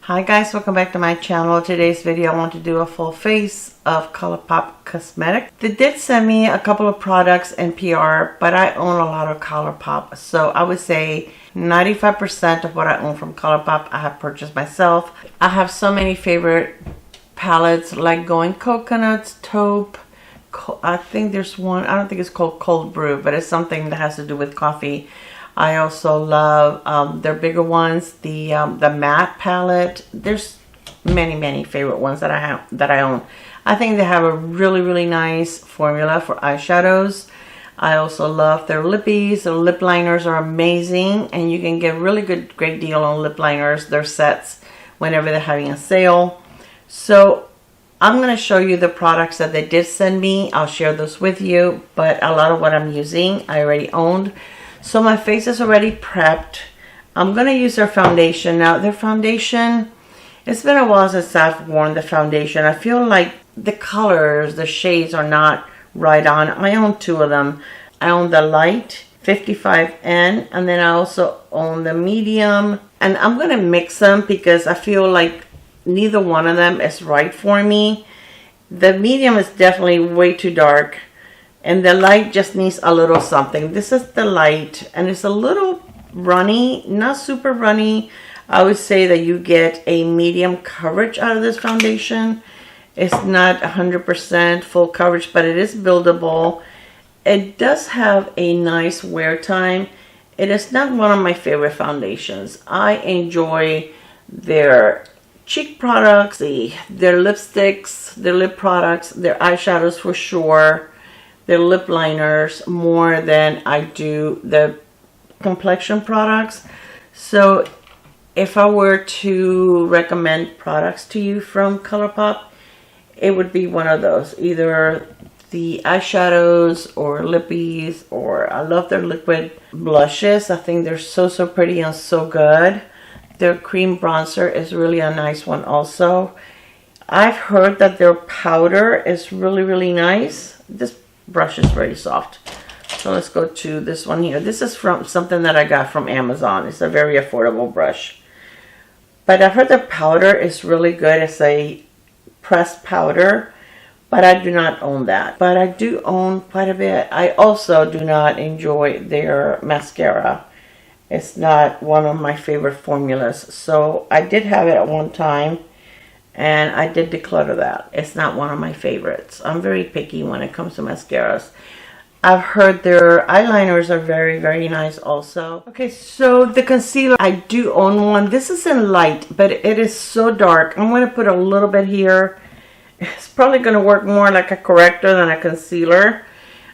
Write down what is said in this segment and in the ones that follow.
Hi guys, welcome back to my channel. Today's video I want to do a full face of Colourpop Cosmetics. They did send me a couple of products in PR, but I own a lot of Colourpop, so I would say 95% of what I own from Colourpop I have purchased myself. I have so many favorite palettes like Going Coconuts, Taupe. I think there's one, I don't think it's called Cold Brew, but it's something that has to do with coffee. I also love their bigger ones, the matte palette. There's many favorite ones that I own. I think they have a really nice formula for eyeshadows. I also love their lippies. Their lip liners are amazing, and you can get really great deal on lip liners, their sets, whenever they're having a sale. So I'm going to show you the products that they did send me. I'll share those with you, but a lot of what I'm using I already owned. So my face is already prepped. I'm going to use their foundation. Now their foundation, it's been a while since I've worn the foundation. I feel like the colors, the shades are not right on. I own two of them. I own the light 55N, and then I also own the medium. And I'm going to mix them because I feel like neither one of them is right for me. The medium is definitely way too dark, and the light just needs a little something. This is the light, and it's a little runny, not super runny. I would say that you get a medium coverage out of this foundation. It's not 100% full coverage, but it is buildable. It does have a nice wear time. It is not one of my favorite foundations. I enjoy their cheek products, their lipsticks, their lip products, their eyeshadows for sure, their lip liners more than I do the complexion products. So if I were to recommend products to you from Colourpop, it would be one of those, either the eyeshadows or lippies, or I love their liquid blushes. I think they're so pretty and so good. Their cream bronzer is really a nice one also. I've heard that their powder is really nice. This brush is very soft. So let's go to this one here. This is from something that I got from Amazon. It's a very affordable brush. But I've heard the powder is really good. It's a pressed powder, but I do not own that. But I do own quite a bit. I also do not enjoy their mascara. It's not one of my favorite formulas. So I did have it at one time, and I did declutter that. It's not one of my favorites. I'm very picky when it comes to mascaras. I've heard their eyeliners are very nice also. Okay, so the concealer, I do own one. This is in light, but it is so dark. I'm going to put a little bit here. It's probably going to work more like a corrector than a concealer.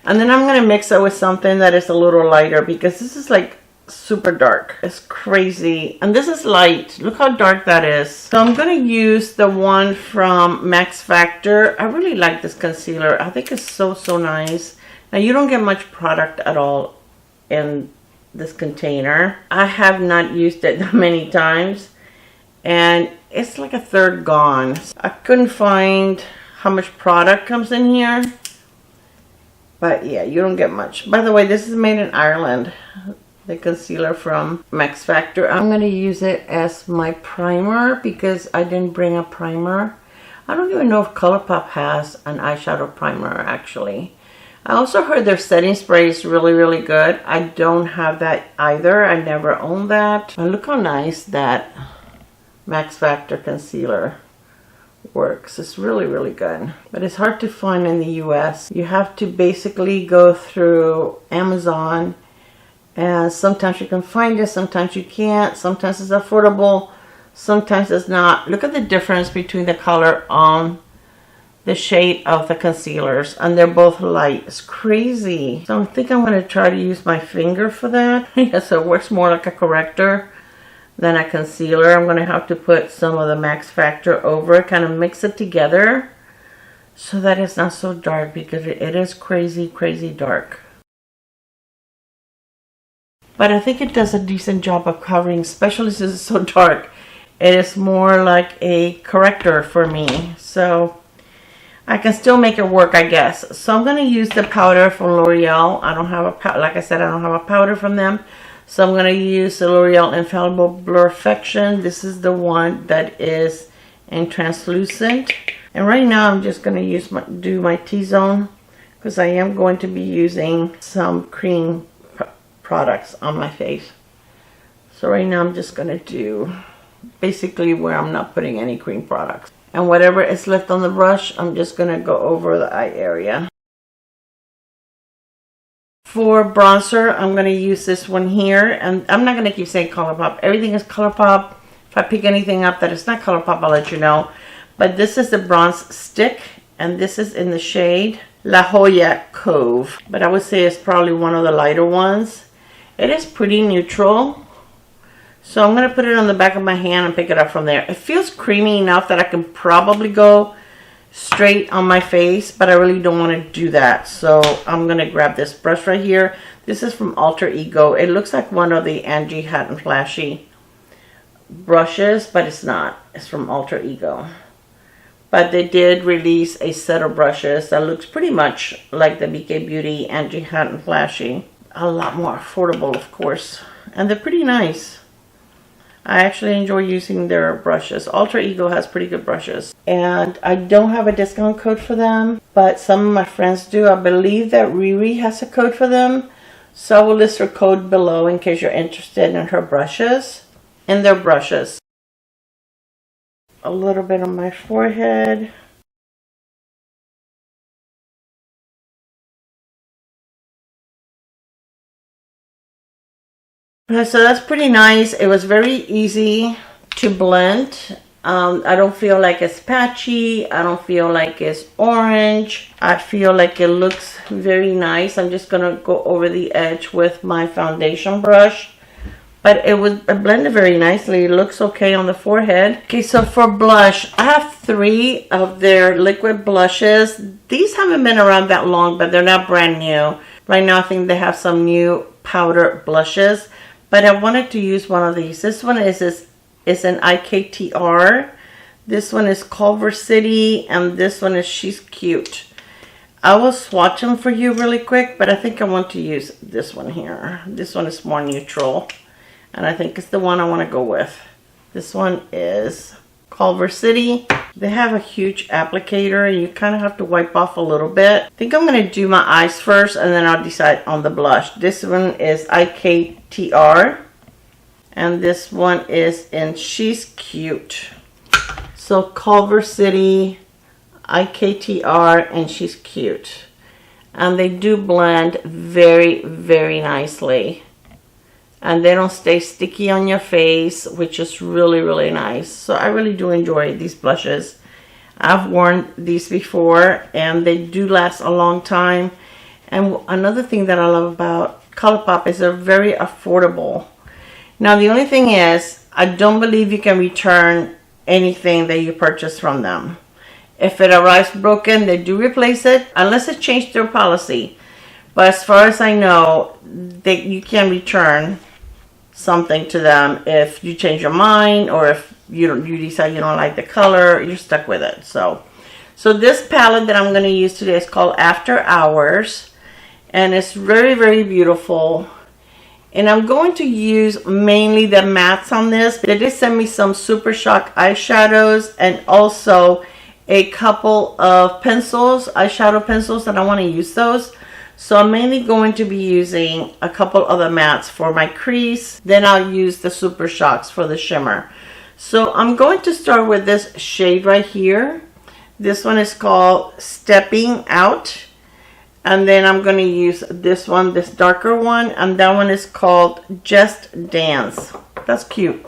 And then I'm going to mix it with something that is a little lighter, because this is like super dark. It's crazy. And this is light. Look how dark that is. So I'm going to use the one from Max Factor. I really like this concealer. I think it's so nice. Now you don't get much product at all in this container. I have not used it that many times, and it's like a third gone. I couldn't find how much product comes in here, but yeah, you don't get much. By the way, this is made in Ireland. The concealer from Max Factor. I'm going to use it as my primer because I didn't bring a primer. I don't even know if Colourpop has an eyeshadow primer actually. I also heard their setting spray is really good. I don't have that either. I never owned that. And look how nice that Max Factor concealer works. It's really good. But it's hard to find in the US. You have to basically go through Amazon, and sometimes you can find it, sometimes you can't. Sometimes it's affordable, sometimes it's not. Look at the difference between the color on the shade of the concealers, and they're both light. It's crazy. So I think I'm going to try to use my finger for that. Yeah, so it works more like a corrector than a concealer. I'm going to have to put some of the Max Factor over it, kind of mix it together so that it's not so dark, because it is crazy dark. But I think it does a decent job of covering, especially since it's so dark. It is more like a corrector for me. So I can still make it work, I guess. So I'm going to use the powder from L'Oreal. I don't have a powder, like I said, I don't have a powder from them. So I'm going to use the L'Oreal Infallible Blurfection. This is the one that is in translucent. And right now I'm just going to do my T-zone, because I am going to be using some cream products on my face. So right now I'm just going to do basically where I'm not putting any cream products. And whatever is left on the brush, I'm just going to go over the eye area. For bronzer, I'm going to use this one here. And I'm not going to keep saying Colourpop. Everything is Colourpop. If I pick anything up that is not Colourpop, I'll let you know. But this is the bronze stick. And this is in the shade La Jolla Cove. But I would say it's probably one of the lighter ones. It is pretty neutral. So I'm going to put it on the back of my hand and pick it up from there. It feels creamy enough that I can probably go straight on my face, but I really don't want to do that. So I'm going to grab this brush right here. This is from Alter Ego. It looks like one of the Angie Hot and Flashy brushes, but it's not. It's from Alter Ego. But they did release a set of brushes that looks pretty much like the BK Beauty Angie Hot and Flashy. A lot more affordable, of course. And they're pretty nice. I actually enjoy using their brushes. Alter Ego has pretty good brushes. And I don't have a discount code for them, but some of my friends do. I believe that Riri has a code for them. So I will list her code below in case you're interested in her brushes. In their brushes. A little bit on my forehead. So that's pretty nice. It was very easy to blend. I don't feel like it's patchy. I don't feel like it's orange. I feel like it looks very nice. I'm just going to go over the edge with my foundation brush. But it blended very nicely. It looks okay on the forehead. Okay, so for blush, I have 3 of their liquid blushes. These haven't been around that long, but they're not brand new. Right now, I think they have some new powder blushes. But I wanted to use one of these. This one is an IKTR. This one is Culver City. And this one is She's Cute. I will swatch them for you really quick. But I think I want to use this one here. This one is more neutral. And I think it's the one I want to go with. This one is Culver City. They have a huge applicator. You kind of have to wipe off a little bit. I think I'm going to do my eyes first. And then I'll decide on the blush. This one is IKTR. And this one is in She's Cute. So Culver City, IKTR, and She's Cute. And they do blend very, very nicely. And they don't stay sticky on your face, which is really, really nice. So I really do enjoy these blushes. I've worn these before, and they do last a long time. And another thing that I love about Colourpop is they're very affordable. Now, the only thing is, I don't believe you can return anything that you purchase from them. If it arrives broken, they do replace it, unless it changed their policy. But as far as I know, you can return something to them if you change your mind, or if you decide you don't like the color, you're stuck with it. So this palette that I'm going to use today is called After Hours, and it's very, very beautiful. And I'm going to use mainly the mattes on this. They did send me some Super Shock eyeshadows and also a couple of pencils, eyeshadow pencils, and I want to use those. So I'm mainly going to be using a couple of the mattes for my crease. Then I'll use the Super Shocks for the shimmer. So I'm going to start with this shade right here. This one is called Stepping Out. And then I'm going to use this one, this darker one. And that one is called Just Dance. That's cute.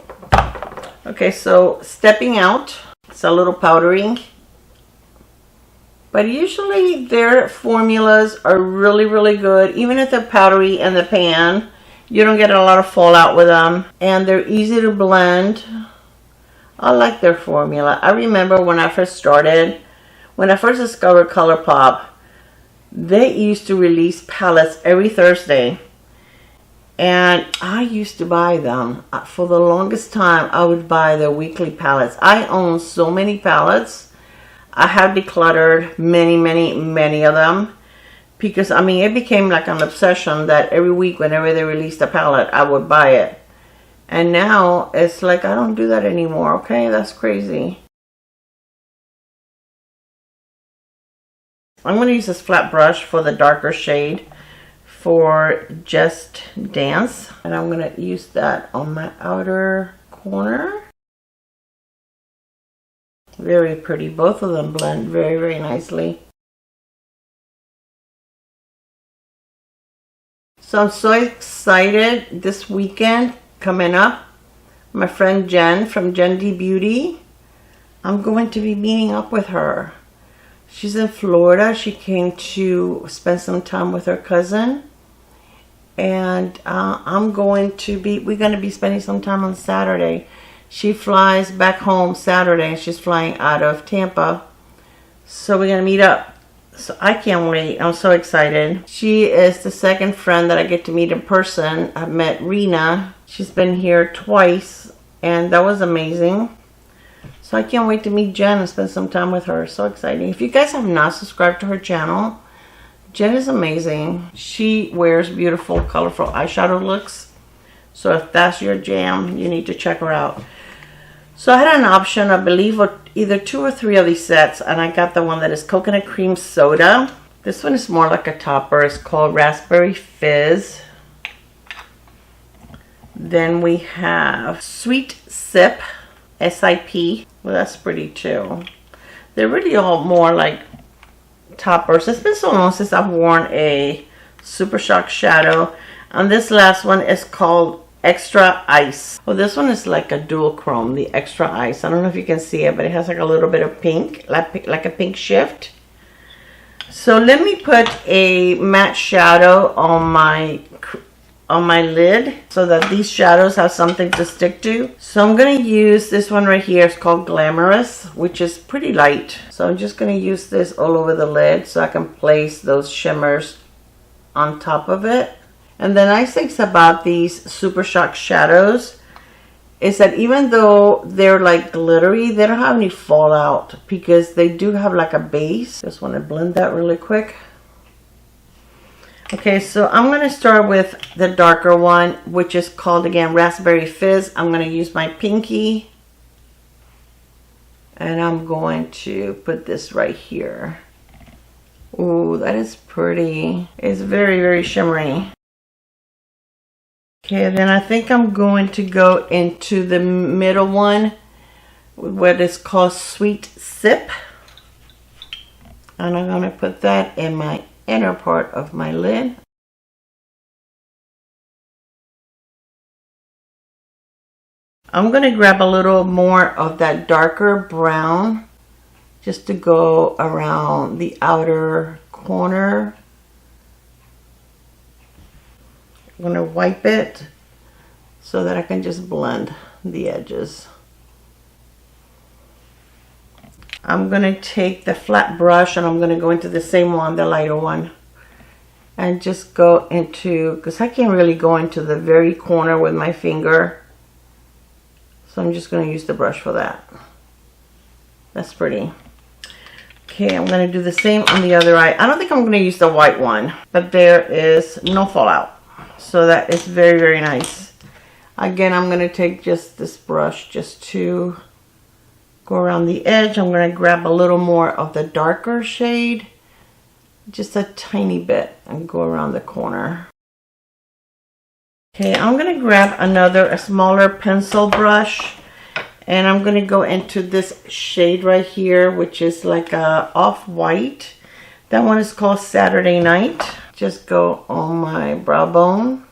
Okay, so Stepping Out. It's a little powdering. But usually their formulas are really, really good. Even if they're powdery in the pan, you don't get a lot of fallout with them. And they're easy to blend. I like their formula. I remember when I first started, when I first discovered Colourpop, they used to release palettes every Thursday. And I used to buy them. For the longest time, I would buy their weekly palettes. I own so many palettes. I have decluttered many, many, many of them. because I mean, it became like an obsession that every week whenever they released a palette, I would buy it. And now it's like I don't do that anymore. Okay, that's crazy. I'm going to use this flat brush for the darker shade for Just Dance, and I'm going to use that on my outer corner. Very pretty. Both of them blend very, very nicely. So I'm so excited this weekend coming up. My friend Jen from Jen D Beauty, I'm going to be meeting up with her. She's in Florida. She came to spend some time with her cousin. And we're going to be spending some time on Saturday. She flies back home Saturday, and she's flying out of Tampa. So we're going to meet up. So I can't wait. I'm so excited. She is the second friend that I get to meet in person. I've met Rena. She's been here twice, and that was amazing. So I can't wait to meet Jen and spend some time with her. So exciting. If you guys have not subscribed to her channel, Jen is amazing. She wears beautiful, colorful eyeshadow looks. So if that's your jam, you need to check her out. So I had an option, I believe, of either 2 or 3 of these sets, and I got the one that is coconut cream soda. This one is more like a topper. It's called Raspberry Fizz. Then we have Sweet Sip, SIP. Well, that's pretty too. They're really all more like toppers. It's been so long since I've worn a Super Shock shadow. And this last one is called Extra Ice. Well, this one is like a dual chrome, the Extra Ice. I don't know if you can see it, but it has like a little bit of pink, like a pink shift. So let me put a matte shadow on my lid so that these shadows have something to stick to. So I'm going to use this one right here. It's called Glamorous, which is pretty light. So I'm just going to use this all over the lid so I can place those shimmers on top of it. And the nice things about these Super Shock shadows is that even though they're like glittery, they don't have any fallout because they do have like a base. Just want to blend that really quick. Okay, so I'm going to start with the darker one, which is called, again, Raspberry Fizz. I'm going to use my pinky. And I'm going to put this right here. Ooh, that is pretty. It's very, very shimmery. Okay, then I think I'm going to go into the middle one, what is called Sweet Sip. And I'm going to put that in my inner part of my lid. I'm going to grab a little more of that darker brown just to go around the outer corner. I'm going to wipe it so that I can just blend the edges. I'm going to take the flat brush and I'm going to go into the same one, the lighter one, and just go into, because I can't really go into the very corner with my finger. So I'm just going to use the brush for that. That's pretty. Okay, I'm going to do the same on the other eye. I don't think I'm going to use the white one, but there is no fallout. So that is very, very nice. Again, I'm going to take just this brush just to go around the edge. I'm going to grab a little more of the darker shade, just a tiny bit, and go around the corner. Okay, I'm going to grab a smaller pencil brush, and I'm going to go into this shade right here, which is like a off-white. That one is called Saturday Night. Just go on my brow bone.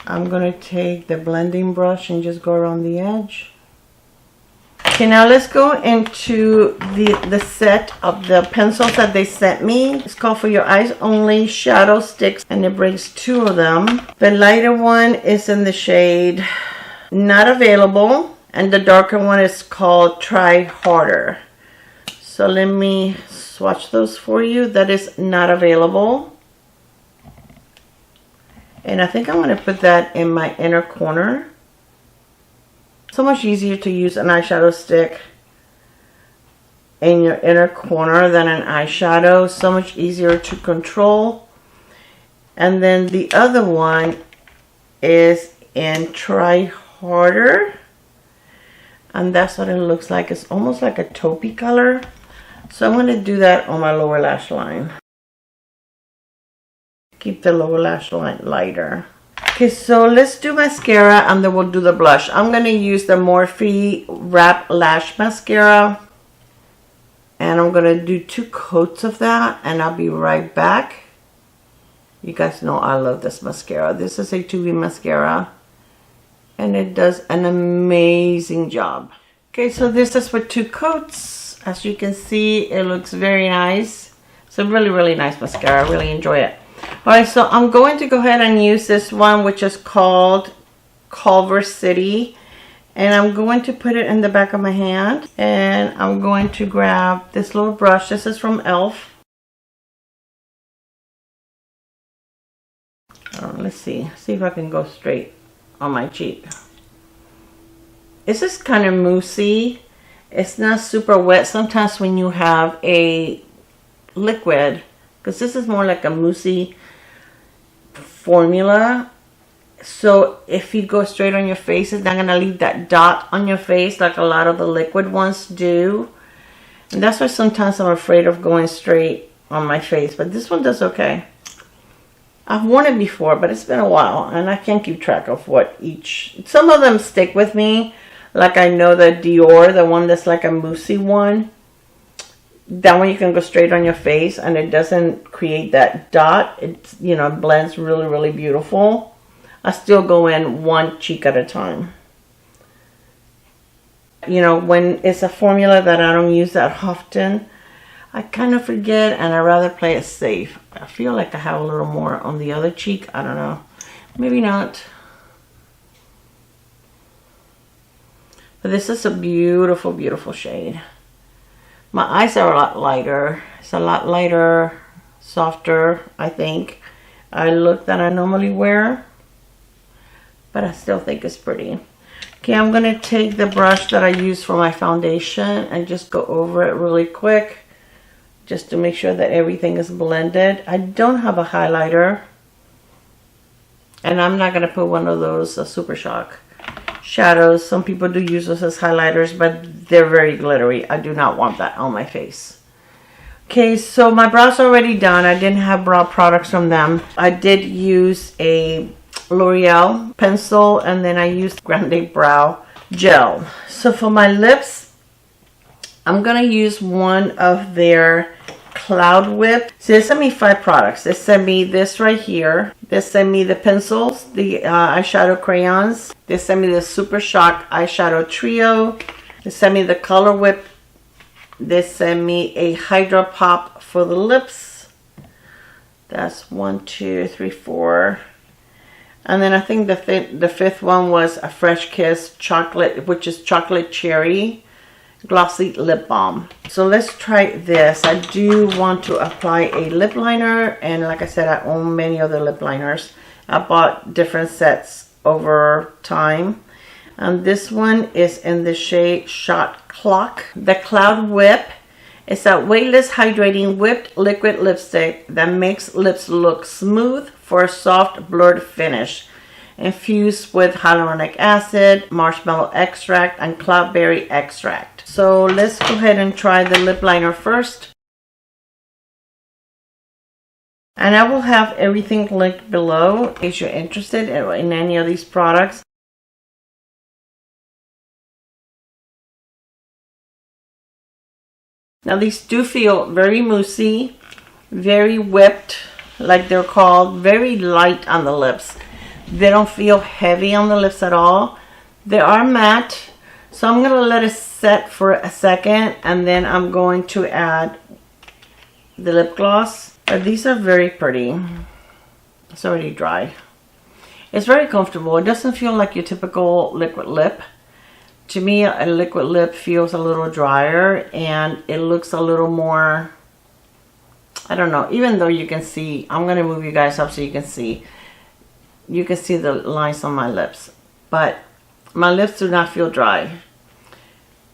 I'm going to take the blending brush and just go around the edge. Okay, now let's go into the set of the pencils that they sent me. It's called For Your Eyes Only Shadow Sticks, and it brings 2 of them. The lighter one is in the shade Not Available, and the darker one is called Try Harder. So let me swatch those for you. That is Not Available. And I think I'm going to put that in my inner corner. So much easier to use an eyeshadow stick in your inner corner than an eyeshadow. So much easier to control. And then the other one is in Try Harder. And that's what it looks like. It's almost like a taupey color. So I'm going to do that on my lower lash line. Keep the lower lash line lighter. Okay, so let's do mascara and then we'll do the blush. I'm going to use the Morphe Wrap Lash Mascara. And I'm going to do 2 coats of that and I'll be right back. You guys know I love this mascara. This is a 2B mascara. And it does an amazing job. Okay, so this is with 2 coats. As you can see, it looks very nice. It's a really, really nice mascara. I really enjoy it. Alright, so I'm going to go ahead and use this one, which is called Culver City. And I'm going to put it in the back of my hand. And I'm going to grab this little brush. This is from e.l.f. Let's see if I can go straight on my cheek. This is kind of moussey. It's not super wet. Sometimes when you have a liquid, because this is more like a moussey formula, so if you go straight on your face, it's not going to leave that dot on your face like a lot of the liquid ones do. And that's why sometimes I'm afraid of going straight on my face, but this one does okay. I've worn it before, but it's been a while, and I can't keep track of what each... Some of them stick with me. Like I know the Dior, the one that's like a moussey one. That one you can go straight on your face, and it doesn't create that dot. It, you know, blends really, really beautiful. I still go in 1 cheek at a time. You know, when it's a formula that I don't use that often, I kind of forget, and I'd rather play it safe. I feel like I have a little more on the other cheek. I don't know. Maybe not. But this is a beautiful, beautiful shade. My eyes are a lot lighter. It's a lot lighter, softer, I think. I look that I normally wear. But I still think it's pretty. Okay, I'm going to take the brush that I use for my foundation and just go over it really quick. Just to make sure that everything is blended. I don't have a highlighter. And I'm not going to put one of those Super Shock shadows. Some people do use those as highlighters, but they're very glittery. I do not want that on my face. Okay, so my brows are already done. I didn't have brow products from them. I did use a L'Oreal pencil, and then I used Grande Brow Gel. So for my lips, I'm going to use one of their Cloud Whip. So they sent me 5 products. They sent me this right here. They sent me the pencils, the eyeshadow crayons. They sent me the Super Shock eyeshadow trio. They sent me the Color Whip. They sent me a Hydra Pop for the lips. That's 1, 2, 3, 4. And then I think the 5th one was a Fresh Kiss chocolate, which is chocolate cherry. Glossy lip balm. So let's try this. I do want to apply a lip liner, and like I said, I own many other lip liners. I bought different sets over time, and this one is in the shade Shot Clock. The Cloud Whip is a weightless hydrating whipped liquid lipstick that makes lips look smooth for a soft blurred finish. Infused with hyaluronic acid, marshmallow extract, and cloudberry extract. So let's go ahead and try the lip liner first. And I will have everything linked below in case you're interested in any of these products. Now these do feel very moussey, very whipped, like they're called, very light on the lips. They don't feel heavy on the lips at all. They are matte, so I'm going to let it set for a second, and then I'm going to add the lip gloss. But these are very pretty. It's already dry. It's very comfortable. It doesn't feel like your typical liquid lip. To me, a liquid lip feels a little drier, and it looks a little more, I don't know, even though you can see, I'm going to move you guys up so you can see. You can see the lines on my lips, but my lips do not feel dry.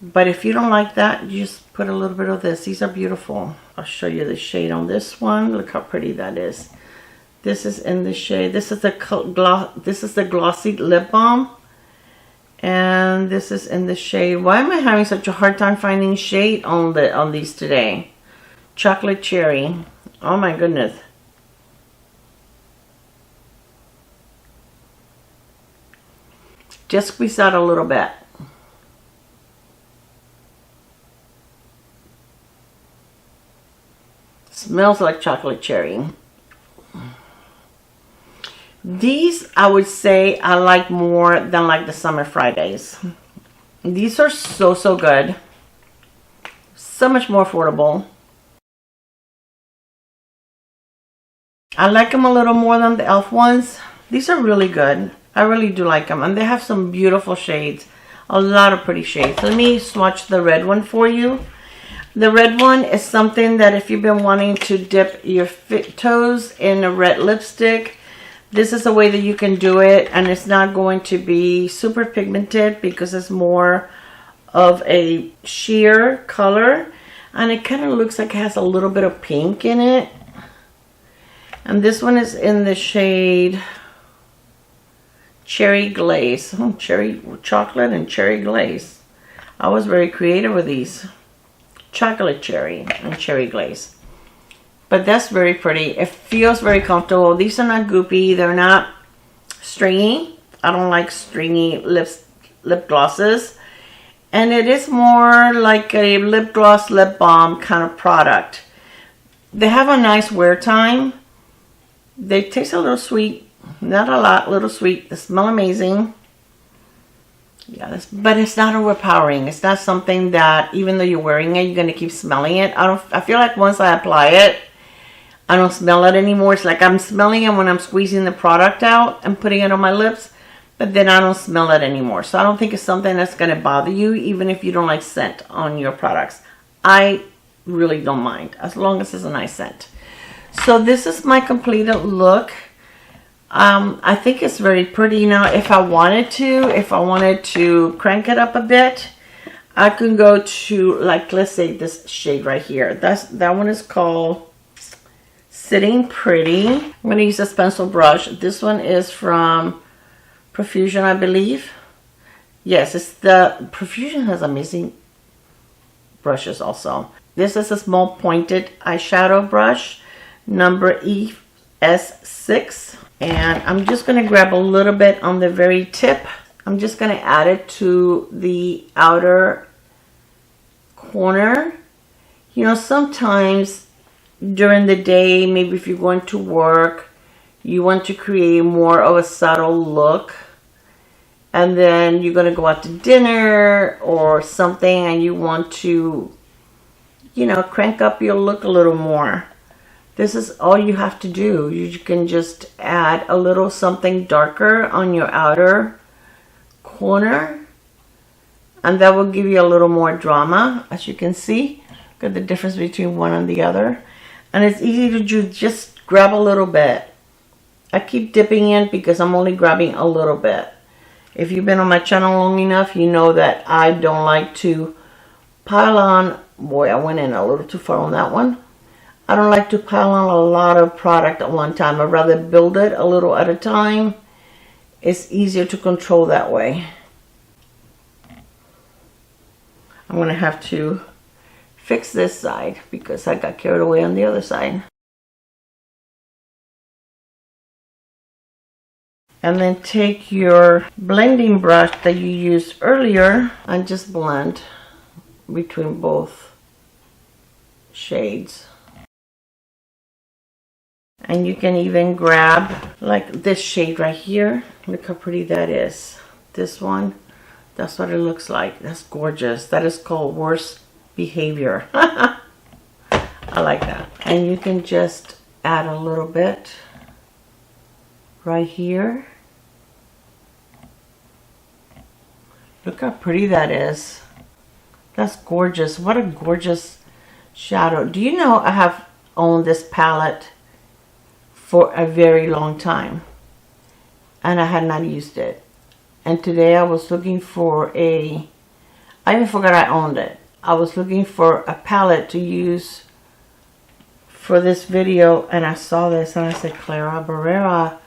But if you don't like that, you just put a little bit of this. These are beautiful. I'll show you the shade on this one. Look how pretty that is. This is in the shade. This is the Glossy Lip Balm. And this is in the shade. Why am I having such a hard time finding shade on these today? Chocolate Cherry. Oh my goodness. Just squeeze out a little bit. Smells like chocolate cherry. These, I would say, I like more than like the Summer Fridays. These are so good. So much more affordable. I like them a little more than the e.l.f. ones. These are really good. I really do like them. And they have some beautiful shades. A lot of pretty shades. Let me swatch the red one for you. The red one is something that if you've been wanting to dip your toes in a red lipstick, this is a way that you can do it, and it's not going to be super pigmented because it's more of a sheer color, and it kind of looks like it has a little bit of pink in it. And this one is in the shade Cherry Glaze. Cherry chocolate and cherry glaze. I was very creative with these. Chocolate cherry and cherry glaze. But that's very pretty. It feels very comfortable. These are not goopy. They're not stringy. I don't like stringy lip glosses. And it is more like a lip gloss, lip balm kind of product. They have a nice wear time. They taste a little sweet. Not a lot, a little sweet. They smell amazing. Yeah, but it's not overpowering. It's not something that even though you're wearing it, you're going to keep smelling it. I feel like once I apply it, I don't smell it anymore. It's like I'm smelling it when I'm squeezing the product out and putting it on my lips, but then I don't smell it anymore. So I don't think it's something that's going to bother you, even if you don't like scent on your products. I really don't mind, as long as it's a nice scent. So this is my completed look. I think it's very pretty. Now, if I wanted to crank it up a bit, I can go to, like, let's say this shade right here. That one is called Sitting Pretty. I'm going to use a pencil brush. This one is from Profusion, I believe. Yes, it's the Profusion has amazing brushes also. This is a small pointed eyeshadow brush, number ES6. And I'm just going to grab a little bit on the very tip. I'm just going to add it to the outer corner. You know, sometimes during the day, maybe if you're going to work, you want to create more of a subtle look. And then you're going to go out to dinner or something and you want to, you know, crank up your look a little more. This is all you have to do. You can just add a little something darker on your outer corner, and that will give you a little more drama. As you can see, look at the difference between one and the other. And it's easy to do. Just grab a little bit. I keep dipping in because I'm only grabbing a little bit. If you've been on my channel long enough, you know that I don't like to pile on. Boy, I went in a little too far on that one. I don't like to pile on a lot of product at one time. I'd rather build it a little at a time. It's easier to control that way. I'm going to have to fix this side because I got carried away on the other side. And then take your blending brush that you used earlier and just blend between both shades. And you can even grab like this shade right here. Look how pretty that is. This one, that's what it looks like. That's gorgeous. That is called Worst Behavior. I like that. And you can just add a little bit right here. Look how pretty that is. That's gorgeous. What a gorgeous shadow. Do you know I have owned this palette for a very long time and I had not used it, and today I was looking for a I even forgot I owned it. I was looking for a palette to use for this video, and I saw this and I said, Clara Barrera,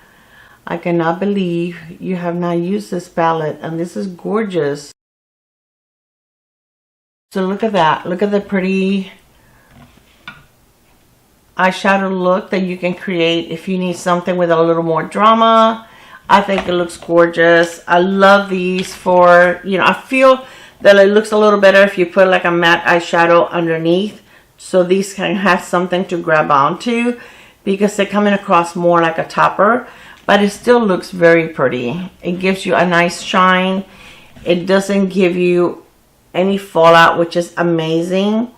I cannot believe you have not used this palette, and this is gorgeous. So look at that. Look at the pretty eyeshadow look that you can create if you need something with a little more drama. I think it looks gorgeous. I love these for, you know, I feel that it looks a little better if you put like a matte eyeshadow underneath. So these can have something to grab onto because they're coming across more like a topper, but it still looks very pretty. It gives you a nice shine. It doesn't give you any fallout, which is amazing.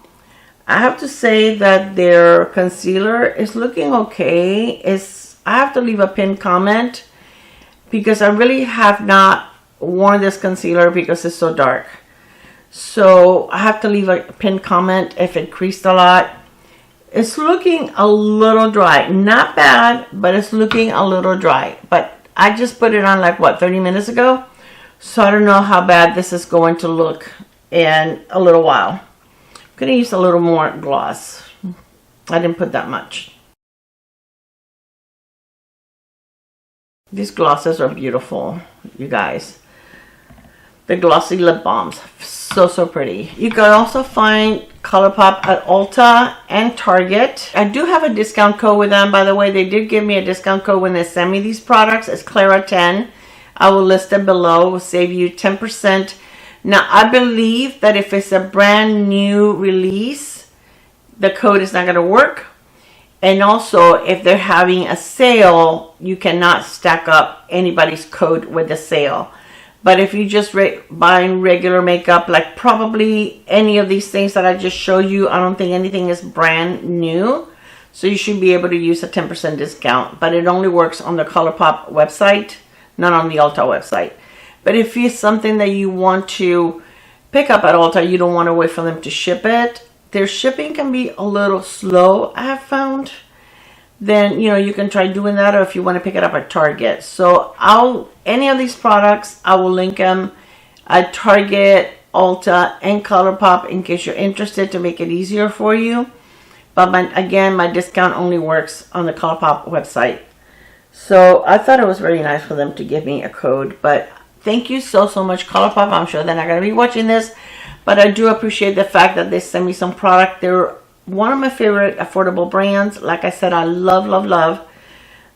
I have to say that their concealer is looking okay. I have to leave a pinned comment because I really have not worn this concealer because it's so dark. So I have to leave a pinned comment if it creased a lot. It's looking a little dry. Not bad, but it's looking a little dry. But I just put it on like, what, 30 minutes ago? So I don't know how bad this is going to look in a little while. I'm going to use a little more gloss. I didn't put that much. These glosses are beautiful, you guys. The glossy lip balms, so pretty. You can also find Colourpop at Ulta and Target. I do have a discount code with them, by the way. They did give me a discount code when they send me these products. It's Clara10. I will list it below. It will save you 10%. Now, I believe that if it's a brand new release, the code is not going to work. And also, if they're having a sale, you cannot stack up anybody's code with the sale. But if you just buying regular makeup, like probably any of these things that I just showed you, I don't think anything is brand new. So you should be able to use a 10% discount. But it only works on the Colourpop website, not on the Ulta website. But if it's something that you want to pick up at Ulta, you don't want to wait for them to ship it. Their shipping can be a little slow, I have found. Then, you know, you can try doing that, or if you want to pick it up at Target. So any of these products, I will link them at Target, Ulta, and Colourpop in case you're interested, to make it easier for you. But again, my discount only works on the Colourpop website. So I thought it was very nice for them to give me a code. But thank you so much, Colourpop. I'm sure they're not going to be watching this, but I do appreciate the fact that they send me some product. They're one of my favorite affordable brands. Like I said, I love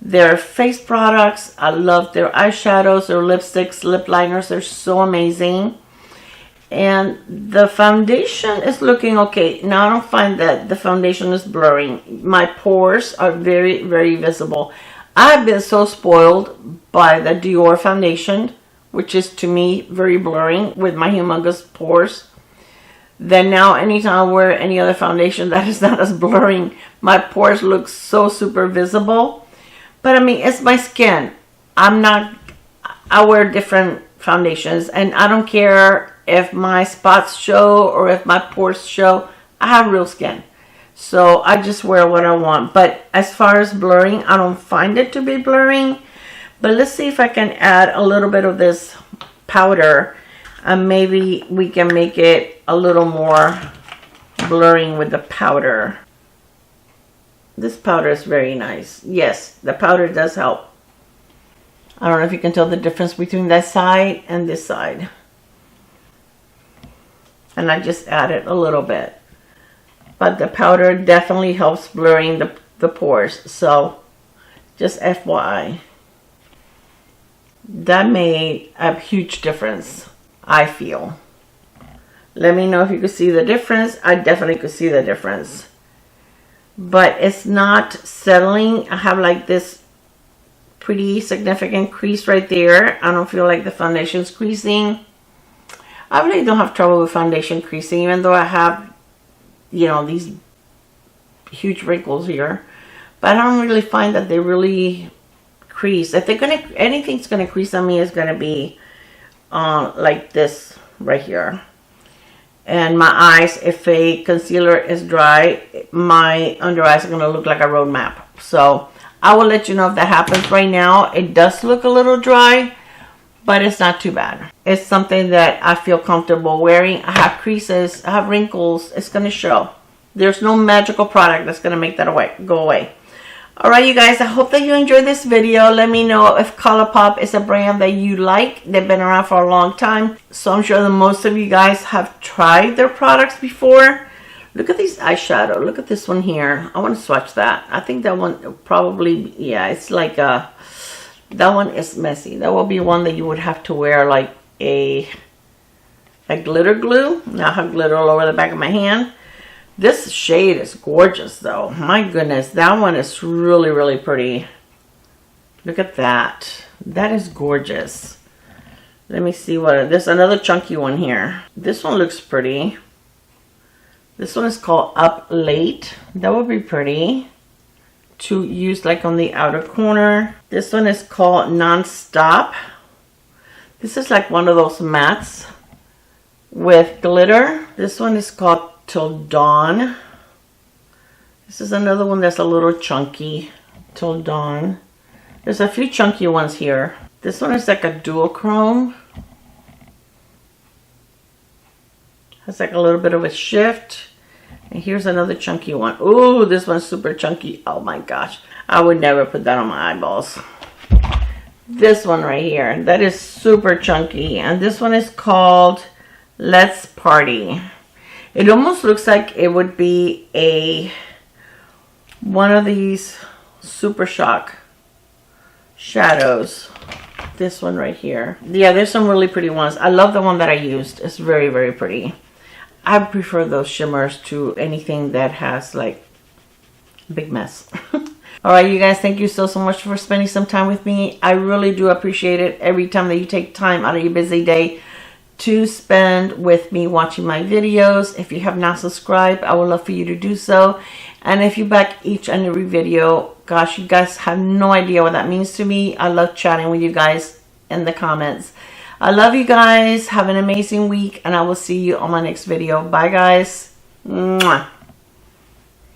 their face products. I love their eyeshadows, their lipsticks, lip liners. They're so amazing. And the foundation is looking okay. Now, I don't find that the foundation is blurring. My pores are very visible. I've been so spoiled by the Dior foundation, which is to me very blurring with my humongous pores. Then now, anytime I wear any other foundation that is not as blurring, my pores look so super visible. But I mean, it's my skin. I wear different foundations, and I don't care if my spots show or if my pores show. I have real skin. So I just wear what I want. But as far as blurring, I don't find it to be blurring. But let's see if I can add a little bit of this powder. Maybe we can make it a little more blurring with the powder. This powder is very nice. Yes, the powder does help. I don't know if you can tell the difference between that side and this side. And I just added a little bit. But the powder definitely helps blurring the pores. So, just FYI. That made a huge difference, I feel. Let me know if you could see the difference. I definitely could see the difference. But it's not settling. I have like this pretty significant crease right there. I don't feel like the foundation's creasing. I really don't have trouble with foundation creasing, even though I have, you know, these huge wrinkles here. But I don't really find that they really crease. If anything's gonna crease on me, is gonna be like this right here. And my eyes, if a concealer is dry, my under eyes are gonna look like a road map. So I will let you know if that happens. Right now it does look a little dry, but it's not too bad. It's something that I feel comfortable wearing. I have creases, I have wrinkles. It's going to show. There's no magical product that's going to make that go away. Alright, you guys, I hope that you enjoyed this video. Let me know if Colourpop is a brand that you like. They've been around for a long time, so I'm sure that most of you guys have tried their products before. Look at these eyeshadow. Look at this one here. I want to swatch that. I think that one probably, yeah, it's like a, that one is messy. That will be one that you would have to wear like a glitter glue. Now I have glitter all over the back of my hand. This shade is gorgeous though. My goodness, that one is really, really pretty. Look at that. That is gorgeous. Let me see what, there's another chunky one here. This one looks pretty. This one is called Up Late. That would be pretty to use like on the outer corner. This one is called Non-Stop. This is like one of those mattes with glitter. This one is called Till Dawn. This is another one that's a little chunky. Till Dawn. There's a few chunky ones here. This one is like a dual chrome. Has like a little bit of a shift. And here's another chunky one. Ooh, this one's super chunky. Oh my gosh. I would never put that on my eyeballs. This one right here. That is super chunky. And this one is called Let's Party. It almost looks like it would be one of these Super Shock shadows. This one right here. Yeah, there's some really pretty ones. I love the one that I used. It's very, very pretty. I prefer those shimmers to anything that has like a big mess. Alright, you guys, thank you so much for spending some time with me. I really do appreciate it every time that you take time out of your busy day to spend with me watching my videos. If you have not subscribed, I would love for you to do so. And if you back each and every video, gosh, you guys have no idea what that means to me. I love chatting with you guys in the comments. I love you guys. Have an amazing week, and I will see you on my next video. Bye, guys. Mwah.